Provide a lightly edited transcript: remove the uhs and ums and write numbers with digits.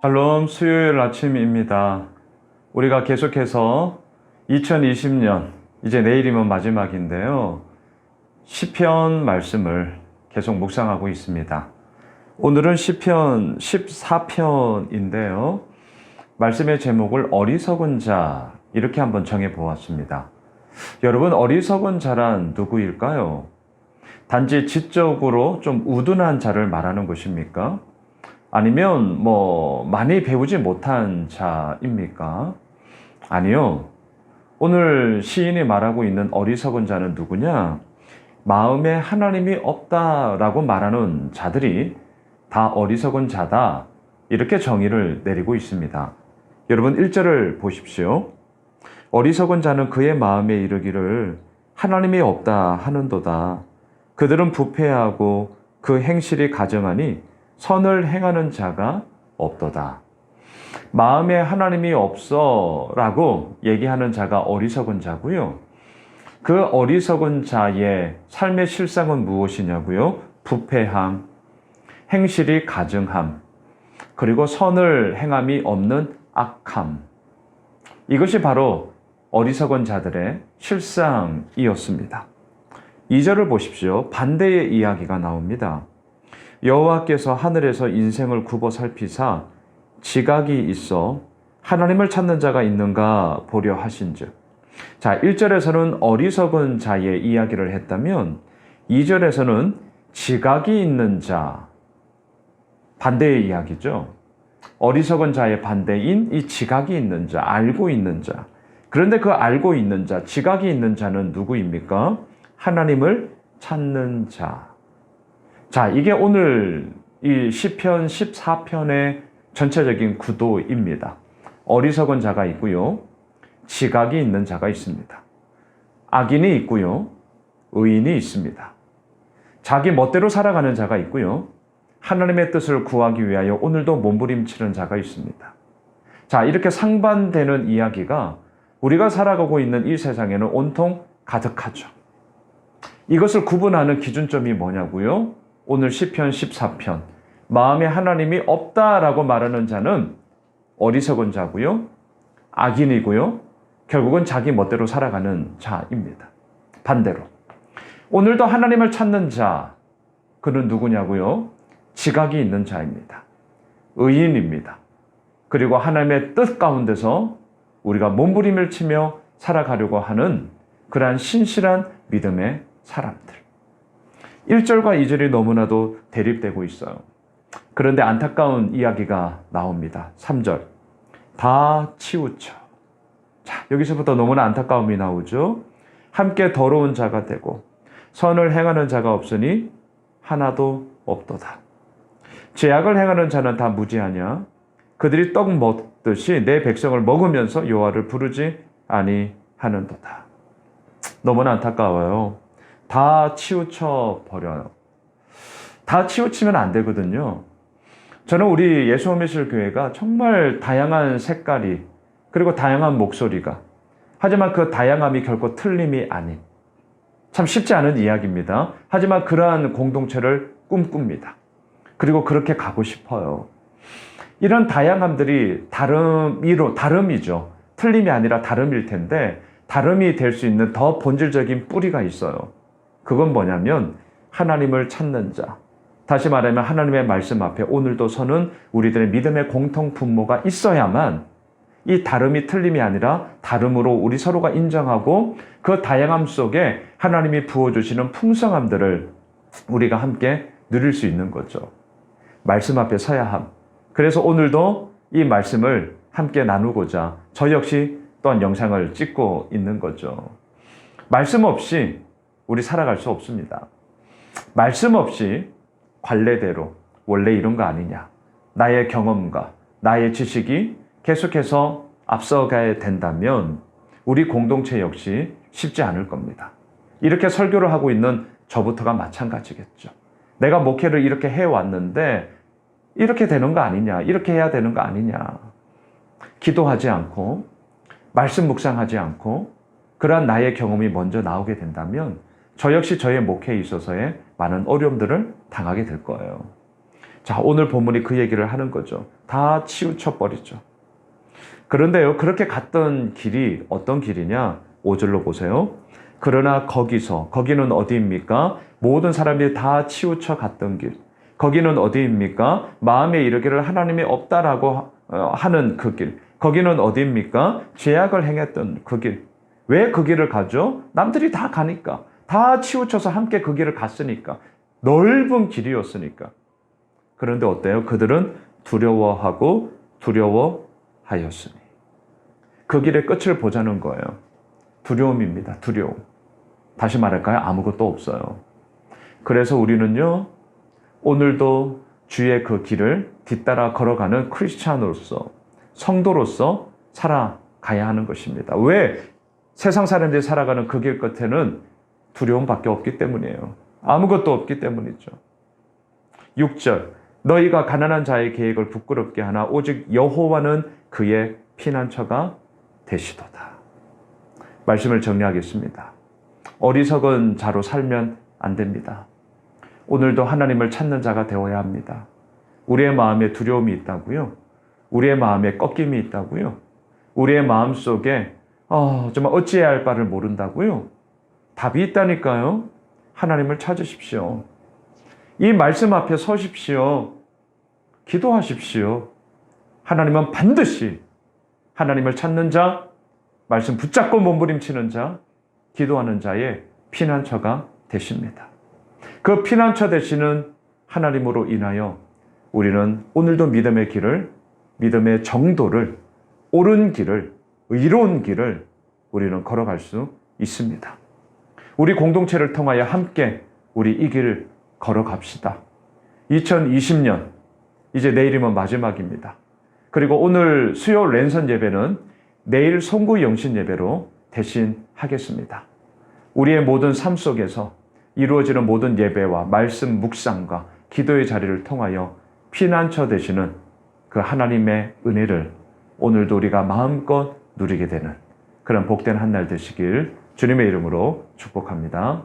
샬롬, 수요일 아침입니다. 우리가 계속해서 2020년, 이제 내일이면 마지막인데요. 시편 말씀을 계속 묵상하고 있습니다. 오늘은 시편 14편인데요. 말씀의 제목을 어리석은 자, 이렇게 한번 정해 보았습니다. 여러분, 어리석은 자란 누구일까요? 단지 지적으로 좀 우둔한 자를 말하는 것입니까? 아니면 많이 배우지 못한 자입니까? 아니요. 오늘 시인이 말하고 있는 어리석은 자는 누구냐? 마음에 하나님이 없다라고 말하는 자들이 다 어리석은 자다. 이렇게 정의를 내리고 있습니다. 여러분 1절을 보십시오. 어리석은 자는 그의 마음에 이르기를 하나님이 없다 하는도다. 그들은 부패하고 그 행실이 가증하니 선을 행하는 자가 없도다. 마음에 하나님이 없어 라고 얘기하는 자가 어리석은 자고요. 그 어리석은 자의 삶의 실상은 무엇이냐고요? 부패함, 행실이 가증함, 그리고 선을 행함이 없는 악함. 이것이 바로 어리석은 자들의 실상이었습니다. 2절을 보십시오. 반대의 이야기가 나옵니다. 여호와께서 하늘에서 인생을 굽어 살피사 지각이 있어 하나님을 찾는 자가 있는가 보려 하신즉. 자, 1절에서는 어리석은 자의 이야기를 했다면 2절에서는 지각이 있는 자, 반대의 이야기죠. 어리석은 자의 반대인 이 지각이 있는 자, 알고 있는 자. 그런데 그 알고 있는 자, 지각이 있는 자는 누구입니까? 하나님을 찾는 자. 자, 이게 오늘 이 시편 14편의 전체적인 구도입니다. 어리석은 자가 있고요. 지각이 있는 자가 있습니다. 악인이 있고요. 의인이 있습니다. 자기 멋대로 살아가는 자가 있고요. 하나님의 뜻을 구하기 위하여 오늘도 몸부림치는 자가 있습니다. 자, 이렇게 상반되는 이야기가 우리가 살아가고 있는 이 세상에는 온통 가득하죠. 이것을 구분하는 기준점이 뭐냐고요? 오늘 시편 14편, 마음에 하나님이 없다라고 말하는 자는 어리석은 자고요, 악인이고요, 결국은 자기 멋대로 살아가는 자입니다. 반대로 오늘도 하나님을 찾는 자, 그는 누구냐고요? 지각이 있는 자입니다. 의인입니다. 그리고 하나님의 뜻 가운데서 우리가 몸부림을 치며 살아가려고 하는 그러한 신실한 믿음의 사람들. 1절과 2절이 너무나도 대립되고 있어요. 그런데 안타까운 이야기가 나옵니다. 3절. 다 치우쳐. 자, 여기서부터 너무나 안타까움이 나오죠. 함께 더러운 자가 되고 선을 행하는 자가 없으니 하나도 없도다. 죄악을 행하는 자는 다 무지하냐? 그들이 떡 먹듯이 내 백성을 먹으면서 여호와를 부르지 아니하는도다. 너무나 안타까워요. 다 치우쳐 버려요. 다 치우치면 안 되거든요. 저는 우리 예수홈미실 교회가 정말 다양한 색깔이 그리고 다양한 목소리가, 하지만 그 다양함이 결코 틀림이 아닌, 참 쉽지 않은 이야기입니다. 하지만 그러한 공동체를 꿈꿉니다. 그리고 그렇게 가고 싶어요. 이런 다양함들이 다름이죠. 틀림이 아니라 다름일 텐데 다름이 될 수 있는 더 본질적인 뿌리가 있어요. 그건 뭐냐면 하나님을 찾는 자. 다시 말하면 하나님의 말씀 앞에 오늘도 서는 우리들의 믿음의 공통 분모가 있어야만 이 다름이 틀림이 아니라 다름으로 우리 서로가 인정하고 그 다양함 속에 하나님이 부어주시는 풍성함들을 우리가 함께 누릴 수 있는 거죠. 말씀 앞에 서야 함. 그래서 오늘도 이 말씀을 함께 나누고자 저 역시 또한 영상을 찍고 있는 거죠. 말씀 없이 우리 살아갈 수 없습니다. 말씀 없이 관례대로 원래 이런 거 아니냐, 나의 경험과 나의 지식이 계속해서 앞서가야 된다면 우리 공동체 역시 쉽지 않을 겁니다. 이렇게 설교를 하고 있는 저부터가 마찬가지겠죠. 내가 목회를 이렇게 해왔는데 이렇게 되는 거 아니냐, 이렇게 해야 되는 거 아니냐, 기도하지 않고 말씀 묵상하지 않고 그러한 나의 경험이 먼저 나오게 된다면 저 역시 저의 목회에 있어서의 많은 어려움들을 당하게 될 거예요. 자, 오늘 본문이 그 얘기를 하는 거죠. 다 치우쳐 버리죠. 그런데요, 그렇게 갔던 길이 어떤 길이냐? 5절로 보세요. 그러나 거기는 어디입니까? 모든 사람들이 다 치우쳐 갔던 길. 거기는 어디입니까? 마음에 이르기를 하나님이 없다라고 하는 그 길. 거기는 어디입니까? 죄악을 행했던 그 길. 왜 그 길을 가죠? 남들이 다 가니까. 다 치우쳐서 함께 그 길을 갔으니까. 넓은 길이었으니까. 그런데 어때요? 그들은 두려워하고 두려워하였으니. 그 길의 끝을 보자는 거예요. 두려움입니다. 두려움. 다시 말할까요? 아무것도 없어요. 그래서 우리는요, 오늘도 주의 그 길을 뒤따라 걸어가는 크리스찬으로서, 성도로서 살아가야 하는 것입니다. 왜? 세상 사람들이 살아가는 그 길 끝에는 두려움밖에 없기 때문이에요. 아무것도 없기 때문이죠. 6절, 너희가 가난한 자의 계획을 부끄럽게 하나 오직 여호와는 그의 피난처가 되시도다. 말씀을 정리하겠습니다. 어리석은 자로 살면 안 됩니다. 오늘도 하나님을 찾는 자가 되어야 합니다. 우리의 마음에 두려움이 있다고요? 우리의 마음에 꺾임이 있다고요? 우리의 마음속에 정말 어찌해야 할 바를 모른다고요? 답이 있다니까요. 하나님을 찾으십시오. 이 말씀 앞에 서십시오. 기도하십시오. 하나님은 반드시 하나님을 찾는 자, 말씀 붙잡고 몸부림치는 자, 기도하는 자의 피난처가 되십니다. 그 피난처 되시는 하나님으로 인하여 우리는 오늘도 믿음의 길을, 믿음의 정도를, 옳은 길을, 의로운 길을 우리는 걸어갈 수 있습니다. 우리 공동체를 통하여 함께 우리 이 길을 걸어갑시다. 2020년, 이제 내일이면 마지막입니다. 그리고 오늘 수요 랜선 예배는 내일 송구 영신 예배로 대신하겠습니다. 우리의 모든 삶 속에서 이루어지는 모든 예배와 말씀 묵상과 기도의 자리를 통하여 피난처 되시는 그 하나님의 은혜를 오늘도 우리가 마음껏 누리게 되는 그런 복된 한 날 되시길 주님의 이름으로 축복합니다.